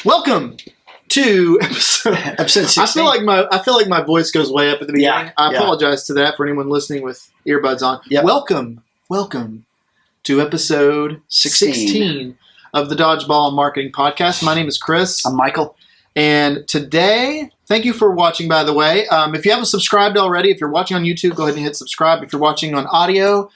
Welcome to episode 16. I feel like my voice goes way up at the beginning. I apologize to that for anyone listening with earbuds on. Yep. Welcome to episode 16 of the Dodgeball Marketing Podcast. My name is Chris. I'm Michael. And today, thank you for watching, by the way. If you haven't subscribed already, if you're watching on YouTube, go ahead and hit subscribe. If you're watching on audio,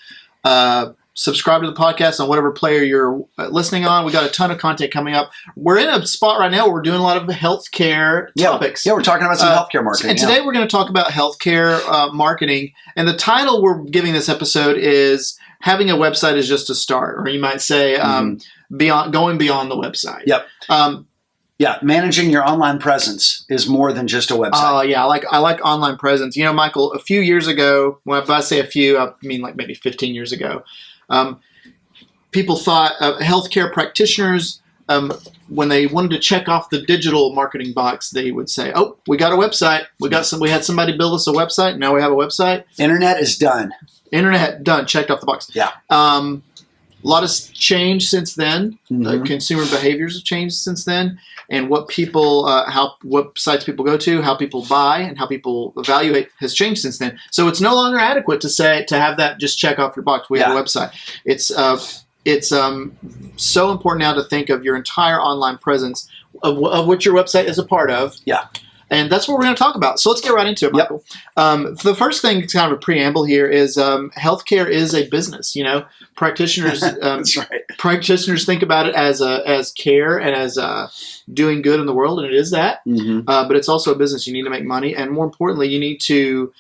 subscribe to the podcast on whatever player you're listening on. We got a ton of content coming up. We're in a spot right now where we're doing a lot of healthcare topics. Yeah, we're talking about some healthcare marketing. And today we're going to talk about healthcare marketing. And the title we're giving this episode is Having a Website is Just a Start. Or you might say going beyond the website. Yep. Managing your online presence is more than just a website. Oh, yeah. I like online presence. You know, Michael, a few years ago, when I say a few, I mean like maybe 15 years ago, people thought healthcare practitioners, when they wanted to check off the digital marketing box, they would say, "Oh, we got a website. We had somebody build us a website. Now we have a website. Internet is done. Internet done. Checked off the box." Yeah. A lot has changed since then. Mm-hmm. Consumer behaviors have changed since then, and what sites people go to, how people buy, and how people evaluate has changed since then. So it's no longer adequate to have that just check off your box. We have a website. It's so important now to think of your entire online presence of which your website is a part of. Yeah. And that's what we're going to talk about. So let's get right into it, Michael. Yep. The first thing, kind of a preamble here, is healthcare is a business. You know, practitioners that's right. Practitioners think about it as care and as doing good in the world, and it is that. Mm-hmm. But it's also a business. You need to make money, and more importantly, you need to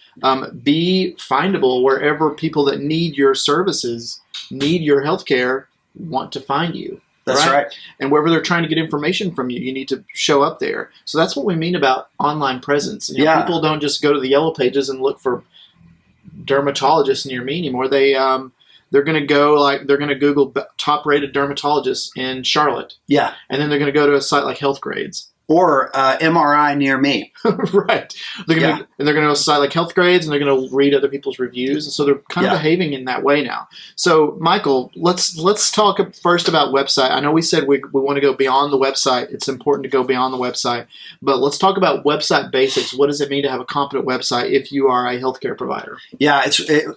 be findable wherever people that need your services, need your healthcare, want to find you. That's right. And wherever they're trying to get information from you, you need to show up there. So that's what we mean about online presence. You know, people don't just go to the yellow pages and look for dermatologists near me anymore. They're going to Google top-rated dermatologists in Charlotte. Yeah. And then they're going to go to a site like HealthGrades. Or MRI near me. Right. They're going to go to a site like HealthGrades, and they're going to read other people's reviews. And so they're kind of behaving in that way now. So, Michael, let's talk first about website. I know we said we want to go beyond the website. It's important to go beyond the website. But let's talk about website basics. What does it mean to have a competent website if you are a healthcare provider? Yeah,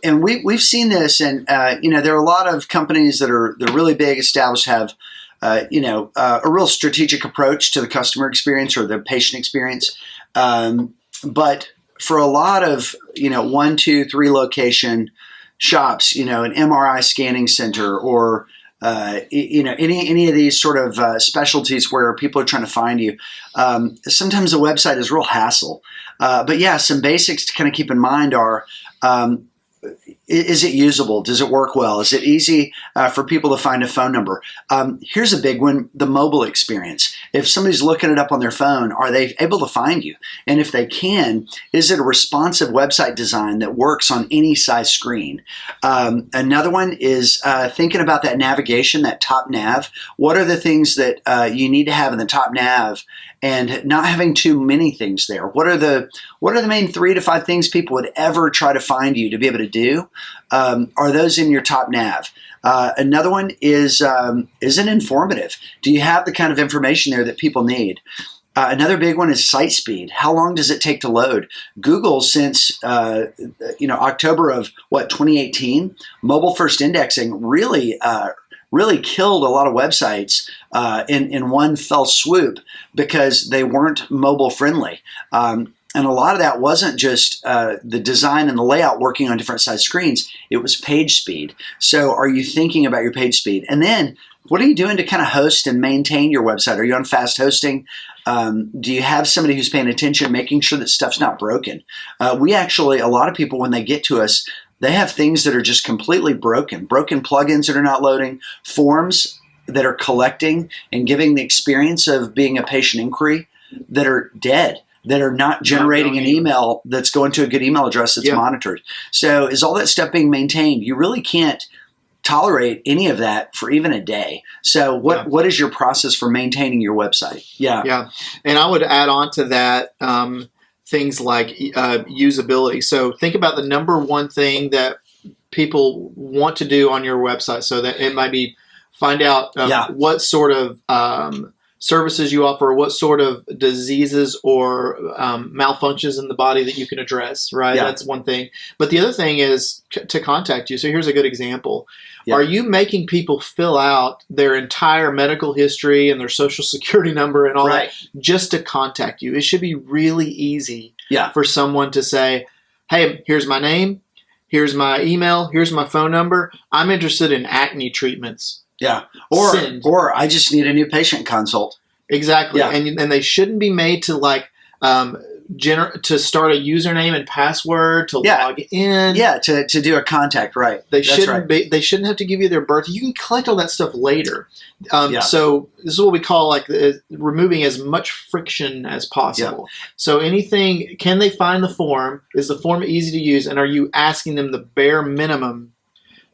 and we've seen this, and there are a lot of companies they're really big, established, have a real strategic approach to the customer experience or the patient experience. But for a lot of, 1, 2, 3 location shops, an MRI scanning center or, any of these sort of specialties where people are trying to find you, sometimes the website is a real hassle. But some basics to kind of keep in mind are, is it usable? Does it work well? Is it easy for people to find a phone number? Here's a big one, the mobile experience. If somebody's looking it up on their phone, are they able to find you? And if they can, is it a responsive website design that works on any size screen? Another one is thinking about that navigation, that top nav. What are the things that you need to have in the top nav and not having too many things there? What are the main 3 to 5 things people would ever try to find you to be able to do? Are those in your top nav? Another one is it informative? Do you have the kind of information there that people need? Another big one is site speed. How long does it take to load? Google, since October of 2018, mobile first indexing really killed a lot of websites in one fell swoop because they weren't mobile friendly. And a lot of that wasn't just the design and the layout working on different size screens. It was page speed. So are you thinking about your page speed? And then what are you doing to kind of host and maintain your website? Are you on fast hosting? Do you have somebody who's paying attention, making sure that stuff's not broken? A lot of people, when they get to us, they have things that are just completely broken plugins that are not loading, forms that are collecting and giving the experience of being a patient inquiry that are dead, that are not generating an email that's going to a good email address that's monitored. So is all that stuff being maintained? You really can't tolerate any of that for even a day. So what is your process for maintaining your website? Yeah. And I would add on to that things like usability. So think about the number one thing that people want to do on your website. So that it might be find out what sort of services you offer, what sort of diseases or malfunctions in the body that you can address, right? Yeah. That's one thing. But the other thing is to contact you. So here's a good example. Yeah. Are you making people fill out their entire medical history and their social security number and all that just to contact you? It should be really easy for someone to say, hey, here's my name, here's my email, here's my phone number. I'm interested in acne treatments. Yeah. Or I just need a new patient consult. Exactly. Yeah. And they shouldn't be made to to start a username and password to log in. Yeah, to do a contact, right. They shouldn't have to give you their birth. You can collect all that stuff later. So this is what we call removing as much friction as possible. Yeah. So can they find the form? Is the form easy to use? And are you asking them the bare minimum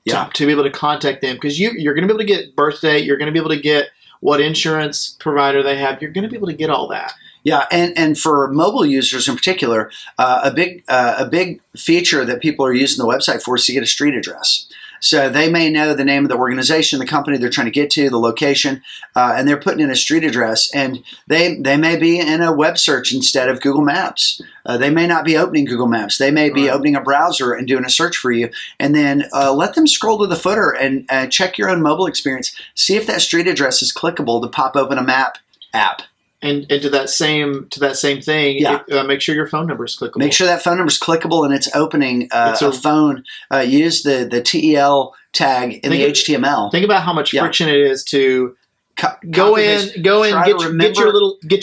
to be able to contact them? Because you're going to be able to get birth date. You're going to be able to get what insurance provider they have. You're going to be able to get all that. Yeah, and for mobile users in particular, a big feature that people are using the website for is to get a street address. So they may know the name of the organization, the company they're trying to get to, the location, and they're putting in a street address. And they may be in a web search instead of Google Maps. They may not be opening Google Maps. They may be opening a browser and doing a search for you. And then let them scroll to the footer and check your own mobile experience. See if that street address is clickable to pop open a map app. And to that same thing, make sure your phone number is clickable. Make sure that phone number is clickable and it's opening a phone. Use the TEL tag in the HTML. Think about how much friction it is to go in, get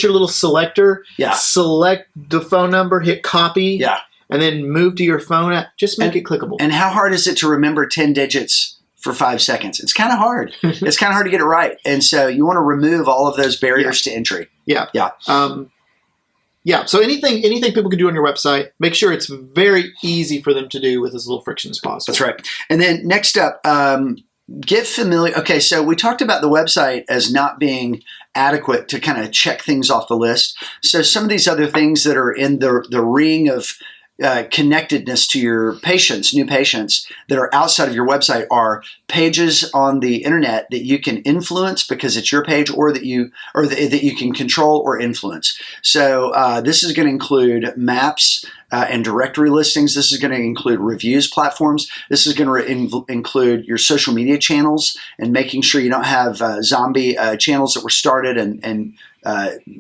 your little selector. Yeah. Select the phone number, hit copy. Yeah. And then move to your phone app. Just make it clickable. And how hard is it to remember 10 digits for 5 seconds? It's kind of hard. It's kind of hard to get it right. And so you want to remove all of those barriers to entry. Yeah. Yeah. So anything people can do on your website, make sure it's very easy for them to do with as little friction as possible. That's right. And then next up, get familiar. Okay, so we talked about the website as not being adequate to kind of check things off the list. So some of these other things that are in the ring of connectedness to your patients, new patients that are outside of your website, are pages on the internet that you can influence because it's your page, or that you can control or influence. So this is going to include maps and directory listings. This is going to include reviews platforms. This is going to include your social media channels and making sure you don't have zombie channels that were started and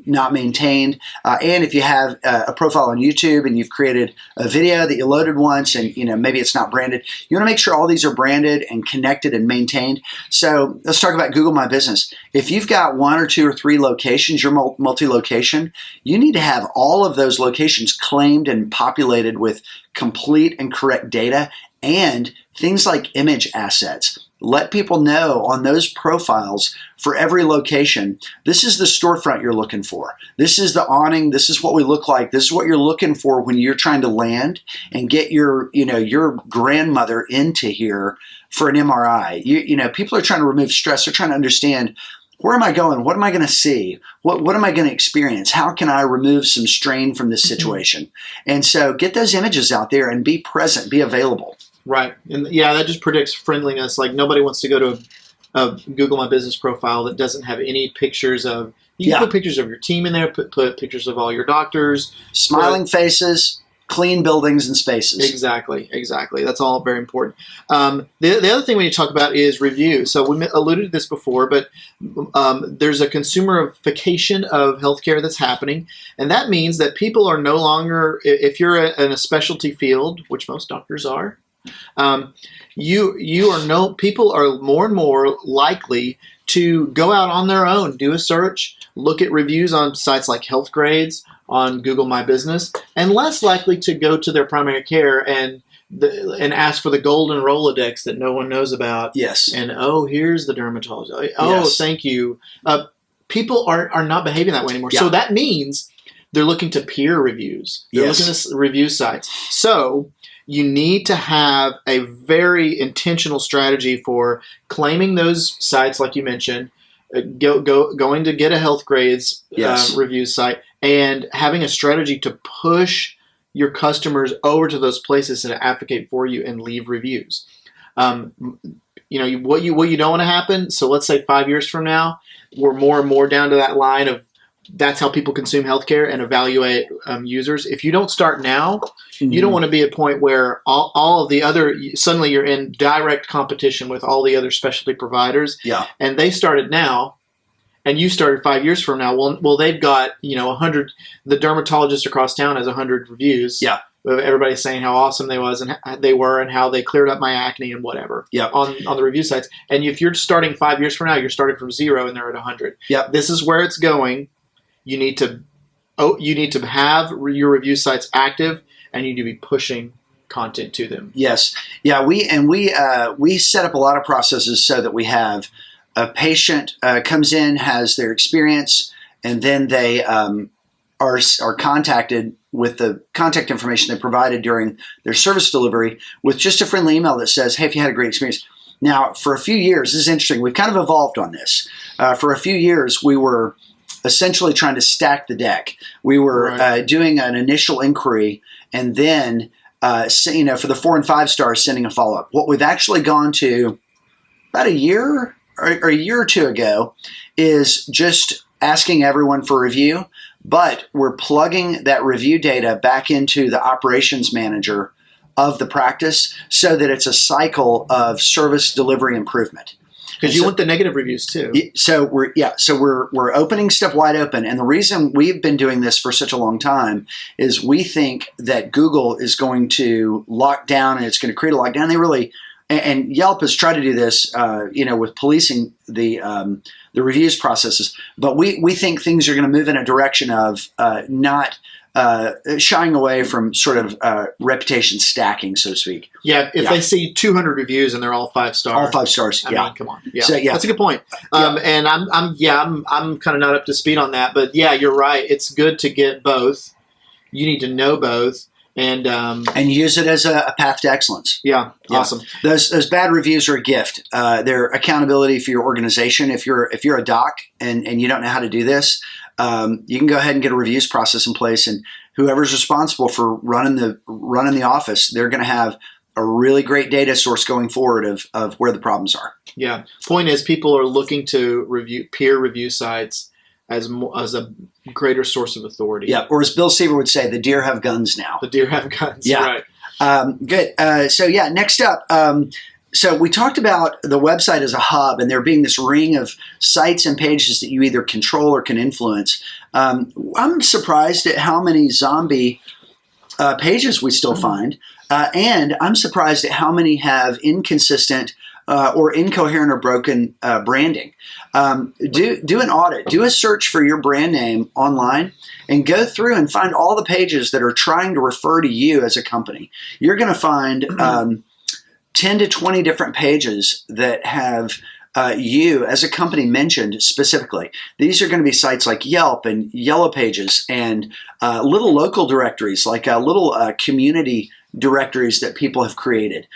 not maintained. And if you have a profile on YouTube and you've created a video that you loaded once and maybe it's not branded, you want to make sure all these are branded and connected and maintained. So let's talk about Google My Business. If you've got 1 or 2 or 3 locations, you're multi-location, you need to have all of those locations claimed and populated with complete and correct data and things like image assets. Let people know on those profiles for every location, this is the storefront you're looking for. This is the awning. This is what we look like. This is what you're looking for when you're trying to land and get your grandmother into here for an MRI. People are trying to remove stress. They're trying to understand, where am I going? What am I going to see? What am I going to experience? How can I remove some strain from this situation? And so get those images out there and be present, be available. Right. And that just predicts friendliness. Like, nobody wants to go to a Google My Business profile that doesn't have any pictures of, you can put pictures of your team in there, put pictures of all your doctors. Smiling faces, clean buildings and spaces. Exactly. That's all very important. The other thing we need to talk about is review. So we alluded to this before, but there's a consumerification of healthcare that's happening. And that means that people are no longer, if you're in a specialty field, which most doctors are, people are more and more likely to go out on their own, do a search, look at reviews on sites like Health Grades, on Google My Business, and less likely to go to their primary care and ask for the golden Rolodex that no one knows about. Yes. And here's the dermatologist. Yes. Thank you. People are not behaving that way anymore. Yeah. So that means they're looking to peer reviews. They're looking at review sites. So you need to have a very intentional strategy for claiming those sites, like you mentioned, going to get a Health Grades review site, and having a strategy to push your customers over to those places and advocate for you and leave reviews. what you don't want to happen. So let's say 5 years from now, we're more and more down to that line of that's how people consume healthcare and evaluate users. If you don't start now, you don't want to be at a point where all of the other, suddenly you're in direct competition with all the other specialty providers. Yeah. And they started now, and you started 5 years from now. Well, they've got 100. The dermatologist across town has 100 reviews. Yeah. Everybody's saying how awesome they were and how they cleared up my acne and whatever. Yeah. On the review sites. And if you're starting 5 years from now, you're starting from 0 and they're at 100. Yeah. This is where it's going. You need to have your review sites active, and you need to be pushing content to them. Yes. Yeah. We set up a lot of processes so that we have a patient comes in, has their experience, and then they are contacted with the contact information they provided during their service delivery with just a friendly email that says, "Hey, if you had a great experience." Now, for a few years, this is interesting. We've kind of evolved on this. For a few years, we were essentially trying to stack the deck. We were doing an initial inquiry and then, for the 4 and 5 stars, sending a follow-up. What we've actually gone to about a year or two ago is just asking everyone for review, but we're plugging that review data back into the operations manager of the practice so that it's a cycle of service delivery improvement. Because you want the negative reviews too. So we're opening stuff wide open, and the reason we've been doing this for such a long time is we think that Google is going to lock down, and it's going to create a lockdown. And Yelp has tried to do this, with policing the reviews processes. But we think things are going to move in a direction of not shying away from sort of reputation stacking, so to speak. Yeah, if they see 200 reviews and they're all 5 stars. All 5 stars. I mean, come on. Yeah. So, That's a good point. And I'm kind of not up to speed on that, but yeah, you're right. It's good to get both. You need to know both. And use it as a path to excellence. Yeah, awesome. Those bad reviews are a gift. They're accountability for your organization. If you're a doc and you don't know how to do this, you can go ahead and get a reviews process in place, and whoever's responsible for running the office, they're going to have a really great data source going forward of where the problems are. Yeah. Point is, people are looking to peer review sites as a greater source of authority. Yeah, or as Bill Seaver would say, the deer have guns now. The deer have guns, yeah. Right. Good. Next up, so we talked about the website as a hub and there being this ring of sites and pages that you either control or can influence. I'm surprised at how many zombie pages we still find, and I'm surprised at how many have inconsistent or incoherent or broken branding. Do an audit. Do a search for your brand name online and go through and find all the pages that are trying to refer to you as a company. You're going to find 10 to 20 different pages that have you as a company mentioned specifically. These are going to be sites like Yelp and Yellow Pages and little local directories, like little community directories that people have created.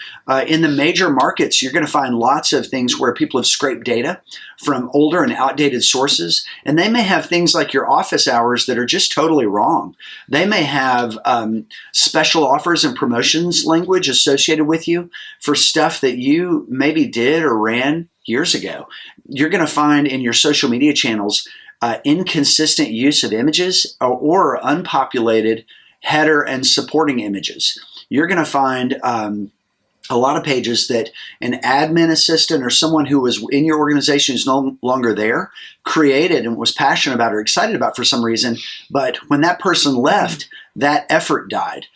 In the major markets, you're going to find lots of things where people have scraped data from older and outdated sources, and they may have things like your office hours that are just totally wrong. They may have special offers and promotions language associated with you for stuff that you maybe did or ran years ago. You're going to find in your social media channels inconsistent use of images or unpopulated header and supporting images. You're going to find a lot of pages that an admin assistant or someone who was in your organization is no longer there created and was passionate about or excited about for some reason, but when that person left, that effort died.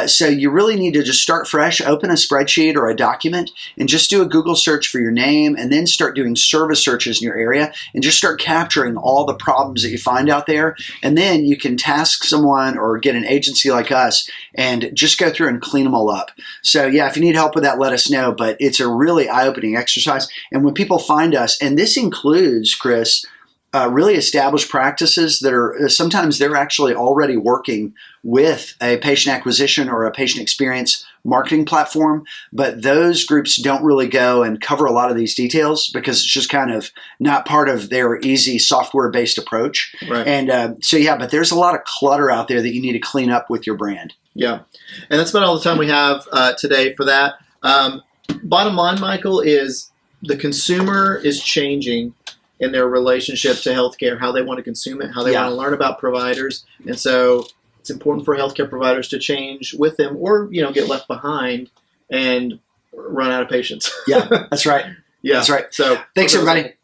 So you really need to just start fresh, open a spreadsheet or a document, and just do a Google search for your name, and then start doing service searches in your area, and just start capturing all the problems that you find out there. And then you can task someone or get an agency like us and just go through and clean them all up. So yeah, if you need help with that, let us know. But it's a really eye-opening exercise. And when people find us, and this includes, Chris, really established practices that are sometimes they're actually already working with a patient acquisition or a patient experience marketing platform, but those groups don't really go and cover a lot of these details because it's just kind of not part of their easy software-based approach. Right. And but there's a lot of clutter out there that you need to clean up with your brand. Yeah, and that's about all the time we have today for that. Bottom line, Michael, is the consumer is changing in their relationship to healthcare, how they want to consume it, how they want to learn about providers, and so it's important for healthcare providers to change with them, or get left behind and run out of patients. Yeah, that's right. Yeah, that's right. So thanks, everybody.